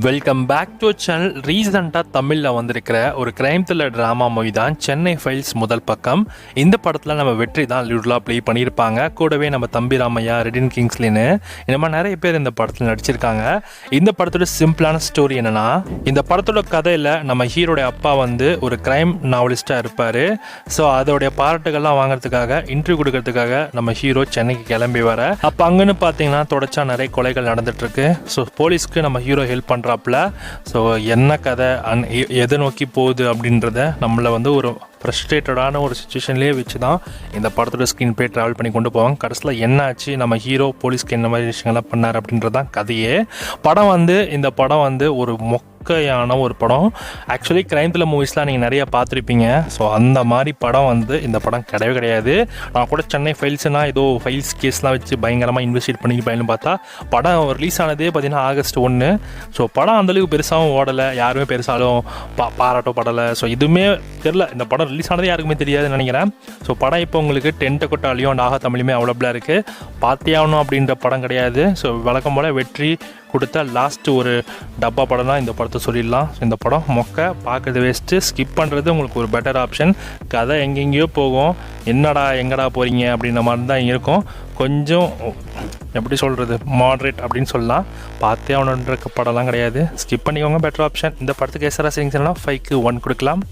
Welcome back to channel. ரீசெண்டாக தமிழில் வந்திருக்கிற ஒரு கிரைம் த்ரில்லர் ட்ராமா மூவி தான் சென்னை ஃபைல்ஸ் முதல் பக்கம். இந்த படத்தில் நம்ம வெற்றி தான் லியூடலாக ப்ளே பண்ணியிருப்பாங்க. கூடவே நம்ம தம்பி ராமையா, ரெடின் கிங்ஸ்லின்னு இந்த மாதிரி நிறைய பேர் இந்த படத்தில் நடிச்சிருக்காங்க. இந்த படத்தோட சிம்பிளான ஸ்டோரி என்னென்னா, இந்த படத்தோட கதையில் நம்ம ஹீரோடைய அப்பா வந்து ஒரு கிரைம் நாவலிஸ்டாக இருப்பார். ஸோ அதோடைய பாராட்டுகள்லாம் வாங்குறதுக்காக, இன்டர்வியூ கொடுக்கறதுக்காக நம்ம ஹீரோ சென்னைக்கு கிளம்பி வர, அப்போ அங்கன்னு பார்த்தீங்கன்னா தொடர்ச்சியாக நிறைய கொலைகள் நடந்துகிட்ருக்கு. ஸோ போலீஸ்க்கு நம்ம ஹீரோ ஹெல்ப் பண்ணுறாப்புல. ஸோ என்ன கதை எதை நோக்கி போகுது அப்படின்றத நம்மளை வந்து ஒரு ஃப்ரஸ்ட்ரேட்டடான ஒரு சுச்சுவேஷன்லேயே வச்சு தான் இந்த படத்தோட ஸ்க்ரீன் ப்ளே ட்ராவல் பண்ணி கொண்டு போவாங்க. கடைசியில் என்ன ஆச்சு, நம்ம ஹீரோ போலீஸ்க்கு என்ன மாதிரி விஷயங்கள்லாம் பண்ணார் அப்படின்றது தான் கதையே. இந்த படம் வந்து ஒரு மொக்கையான ஒரு படம். ஆக்சுவலி கிரைம் த்ரில்லர் மூவிஸ்லாம் நீங்கள் நிறைய பார்த்துருப்பீங்க. ஸோ அந்த மாதிரி படம் வந்து இந்த படம் கிடையவே கிடையாது. நான் கூட சென்னை ஃபைல்ஸ்னால் ஏதோ ஃபைல்ஸ் கேஸ்லாம் வச்சு பயங்கரமாக இன்வெஸ்டிகேட் பண்ணிப்பான்னு பார்த்தா படம் ரிலீஸ் ஆனதே பார்த்தீங்கன்னா August 1. ஸோ படம் அந்தளவுக்கு பெருசாகவும் ஓடலை, யாருமே பெருசாலும் பாராட்டப்படலை. ஸோ இதுவுமே தெரில, இந்த படம் ரிலீஸ் ஆனது யாருக்குமே தெரியாதுன்னு நினைக்கிறேன். ஸோ படம் இப்போ உங்களுக்கு டென்ட் கொட்டாலையும் அண்ட் ஆகா தமிழுமே அவைலபிளாக இருக்குது. பார்த்தே ஆகணும் அப்படின்ற படம் கிடையாது. ஸோ வழக்கம் போல் வெற்றி கொடுத்த லாஸ்ட் ஒரு டப்பா படம் தான் இந்த படத்தை சொல்லிடலாம். இந்த படம் மொக்க, பார்க்குறது வேஸ்ட்டு, ஸ்கிப் பண்ணுறது உங்களுக்கு ஒரு பெட்டர் ஆப்ஷன். கதை எங்கெங்கேயோ போகும், எங்கடா போகிறீங்க அப்படின்ற மாதிரி தான் இருக்கும். கொஞ்சம் எப்படி சொல்கிறது, மாட்ரேட் அப்படின்னு சொல்லலாம். பார்த்தே அவனுன்ற படம்லாம் கிடையாது, ஸ்கிப் பண்ணிக்கோங்க, பெட்டர் ஆப்ஷன். இந்த படத்துக்கு எஸ்ஆர்ஆர் சிங்ஸ்லாம் 5க்கு 1 கொடுக்கலாம்.